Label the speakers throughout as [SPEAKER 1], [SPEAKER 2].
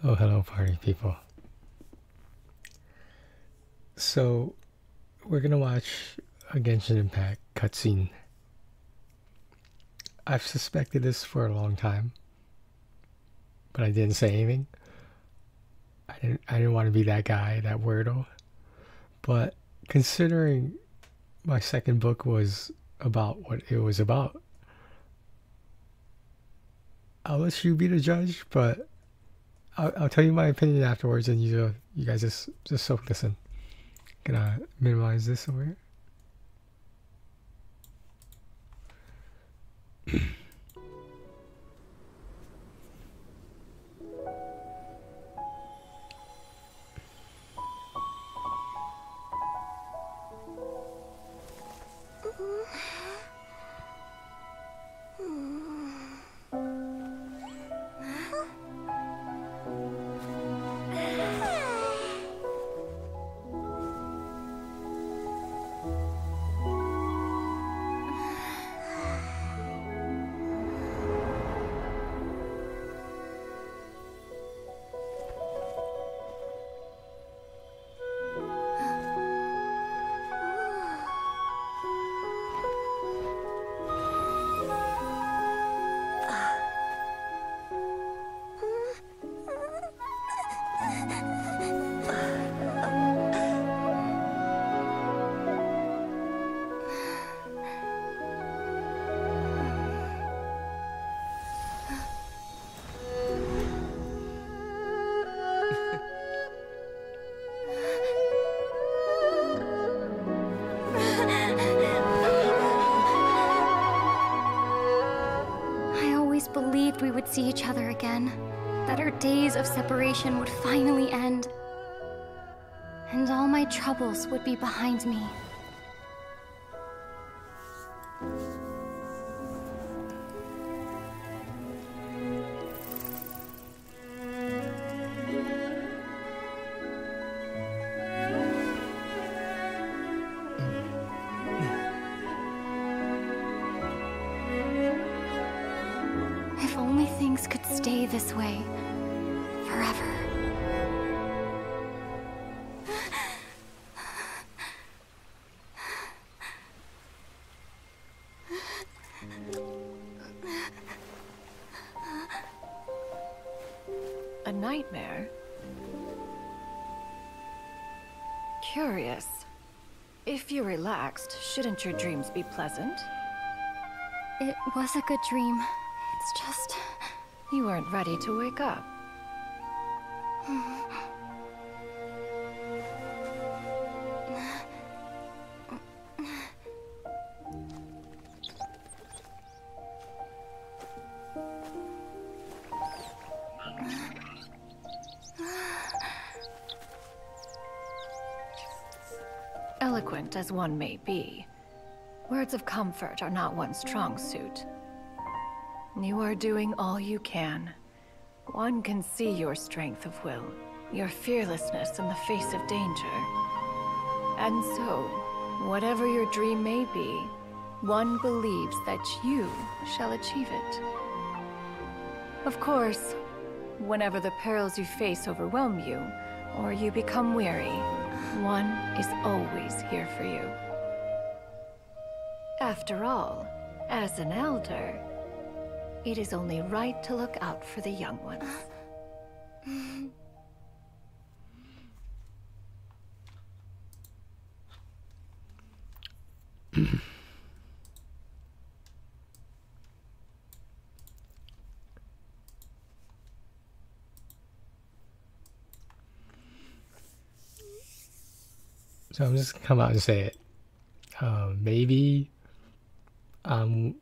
[SPEAKER 1] Oh, hello, party people. So, we're gonna watch a Genshin Impact cutscene. I've suspected this for a long time, but I didn't say anything. I didn't want to be that guy, that weirdo. But considering my second book was about what it was about, I'll let you be the judge. But I'll tell you my opinion afterwards, and you guys just soak this in. Gonna minimize this over here.
[SPEAKER 2] Believed we would see each other again, that our days of separation would finally end, and all my troubles would be behind me. Things could stay this way forever.
[SPEAKER 3] A nightmare? Curious. If you're relaxed, shouldn't your dreams be pleasant?
[SPEAKER 2] It was a good dream. It's just...
[SPEAKER 3] You weren't ready to wake up. Eloquent as one may be, words of comfort are not one's strong suit. You are doing all you can. One can see your strength of will, your fearlessness in the face of danger. And so, whatever your dream may be, one believes that you shall achieve it. Of course, whenever the perils you face overwhelm you, or you become weary, one is always here for you. After all, as an elder, it is only right to look out for the young ones.
[SPEAKER 1] So I'm just gonna come out and say it. Maybe I'm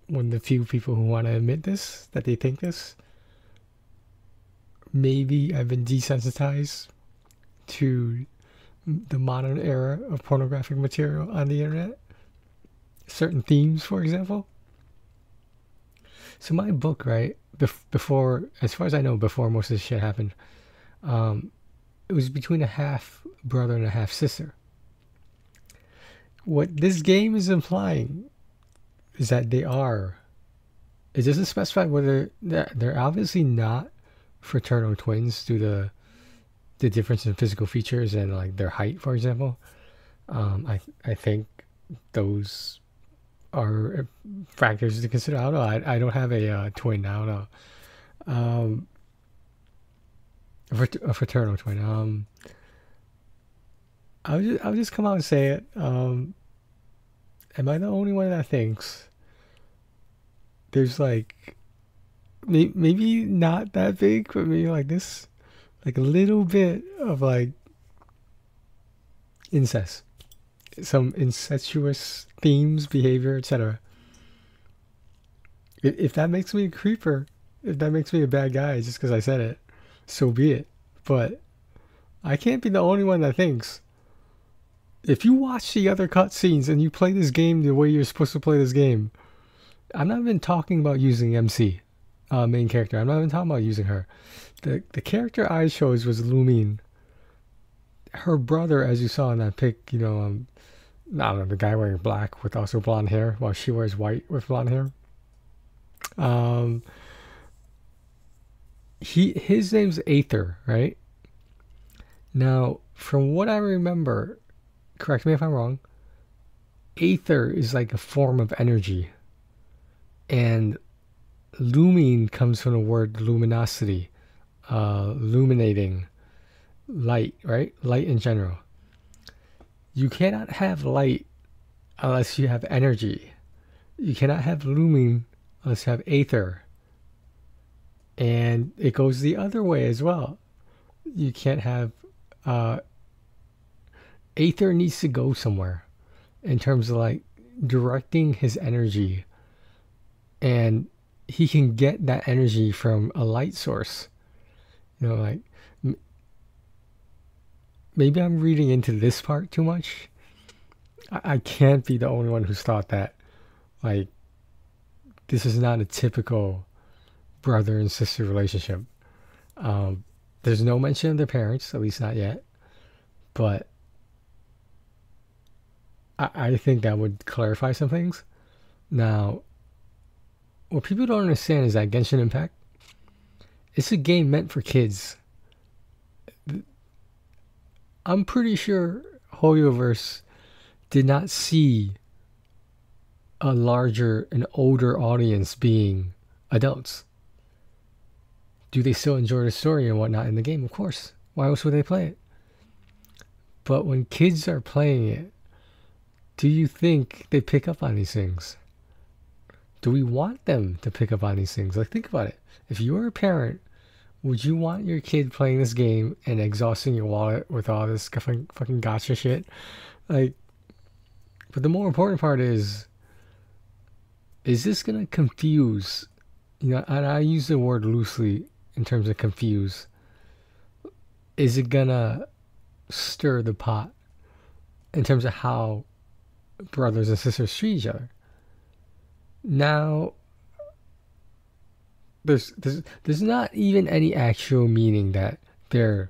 [SPEAKER 1] one of the few people who want to admit this, that they think this. Maybe I've been desensitized to the modern era of pornographic material on the internet. Certain themes, for example. So my book, right, before, as far as I know, before most of this shit happened, it was between a half brother and a half sister. What this game is implying is that they are. It doesn't specify whether they're obviously not fraternal twins due to the difference in physical features and like their height, for example. I think those are factors to consider. I don't know. I don't have a twin. I don't know. A fraternal twin. I'll just come out and say it. Am I the only one that thinks there's like maybe not that big, but maybe like this, like a little bit of like incest, some incestuous themes, behavior, etc. If that makes me a creeper, if that makes me a bad guy just because I said it, so be it. But I can't be the only one that thinks. If you watch the other cutscenes and you play this game the way you're supposed to play this game, I'm not even talking about using MC, main character. I'm not even talking about using her. The character I chose was Lumine. Her brother, as you saw in that pic, I don't know, the guy wearing black with also blonde hair, while she wears white with blonde hair. His name's Aether, right? Now, from what I remember, correct me if I'm wrong, Aether is like a form of energy. And lumine comes from the word luminosity, illuminating, light, right? Light in general. You cannot have light unless you have energy. You cannot have lumine unless you have Aether. And it goes the other way as well. You can't have... Aether needs to go somewhere in terms of like directing his energy. And he can get that energy from a light source. Like... Maybe I'm reading into this part too much. I can't be the only one who's thought that, like, this is not a typical brother and sister relationship. There's no mention of their parents, at least not yet. But I think that would clarify some things. Now, what people don't understand is that Genshin Impact, it's a game meant for kids. I'm pretty sure Hoyoverse did not see an older audience being adults. Do they still enjoy the story and whatnot in the game? Of course. Why else would they play it? But when kids are playing it, do you think they pick up on these things? Do we want them to pick up on these things? Like, think about it. If you were a parent, would you want your kid playing this game and exhausting your wallet with all this fucking gotcha shit? Like, but the more important part is this going to confuse, and I use the word loosely in terms of confuse. Is it going to stir the pot in terms of how brothers and sisters treat each other? Now, there's not even any actual meaning that they're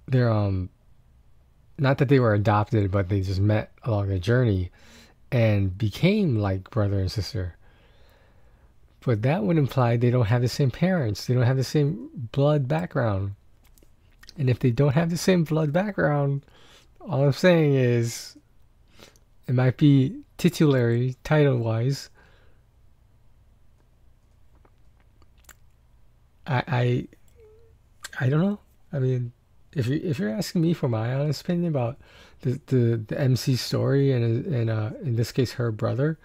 [SPEAKER 1] not that they were adopted, but they just met along a journey and became like brother and sister. But that would imply they don't have the same parents, they don't have the same blood background. And if they don't have the same blood background, all I'm saying is it might be titulary, title wise. I don't know. I mean, if you're asking me for my honest opinion about the MC story and in this case her brother,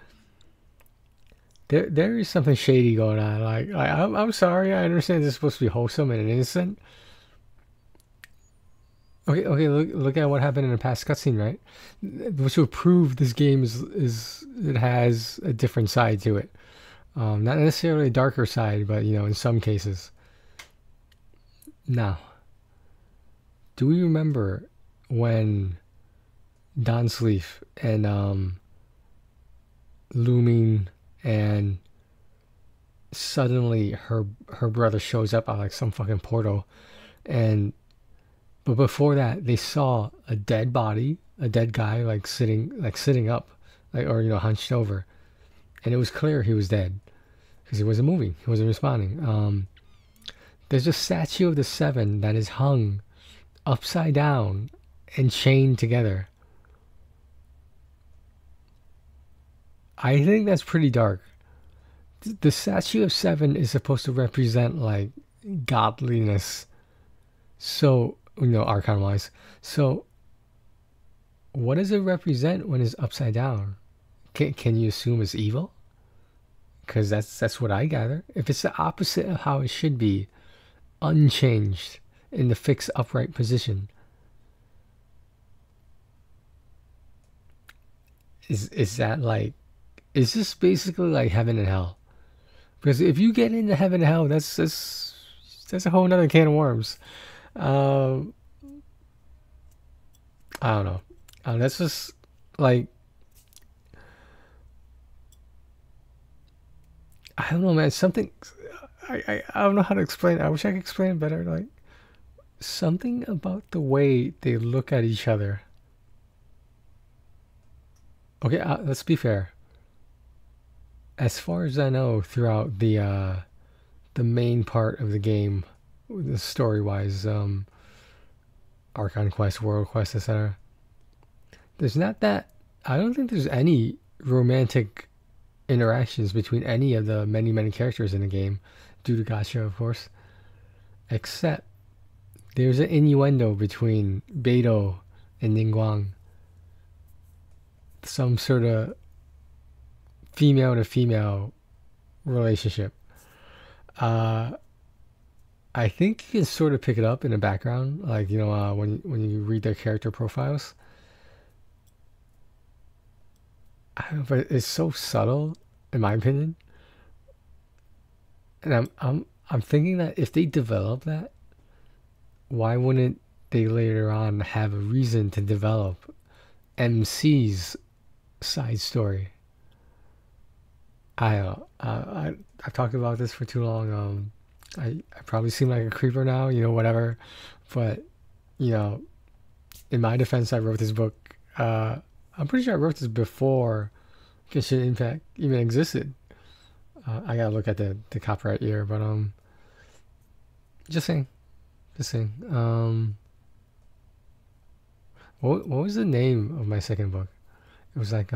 [SPEAKER 1] there is something shady going on. Like I'm sorry, I understand this is supposed to be wholesome and innocent. Okay, look at what happened in a past cutscene, right? Which will prove this game is it has a different side to it. Not necessarily a darker side, but in some cases. Now, do we remember when Donsleaf and Lumine and suddenly her brother shows up at like some fucking portal, but before that they saw a dead body, a dead guy sitting up, or hunched over, and it was clear he was dead because he wasn't moving, he wasn't responding. There's a statue of the seven that is hung upside down and chained together. I think that's pretty dark. The statue of seven is supposed to represent like godliness. So, arcana wise. So, what does it represent when it's upside down? Can you assume it's evil? Because that's what I gather. If it's the opposite of how it should be, unchanged in the fixed upright position, is that like, is this basically like heaven and hell? Because if you get into heaven and hell, that's a whole nother can of worms. I don't know. That's just like, I don't know, man. Something I don't know how to explain it. I wish I could explain it better. Like, something about the way they look at each other. Okay, let's be fair. As far as I know, throughout the main part of the game, the story-wise, Archon Quest, World Quest, etc. There's not that. I don't think there's any romantic interactions between any of the many characters in the game, due to gacha, of course. Except there's an innuendo between Beidou and Ningguang. Some sort of female to female relationship. I think you can sort of pick it up in the background, like when you read their character profiles. I don't know, but it's so subtle, in my opinion. And I'm thinking that if they develop that, why wouldn't they later on have a reason to develop MC's side story? I don't know. I've talked about this for too long. I probably seem like a creeper now, whatever. But, in my defense, I wrote this book. I'm pretty sure I wrote this before Genshin Impact even existed. I gotta look at the copyright year, but just saying. What was the name of my second book? It was like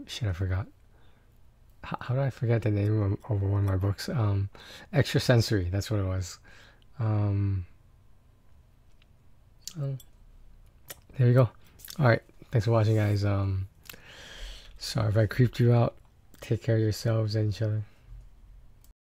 [SPEAKER 1] shit, I forgot. How did I forget the name of one of my books? Extrasensory, that's what it was. There you go. Alright, thanks for watching, guys. Sorry if I creeped you out. Take care of yourselves and each other.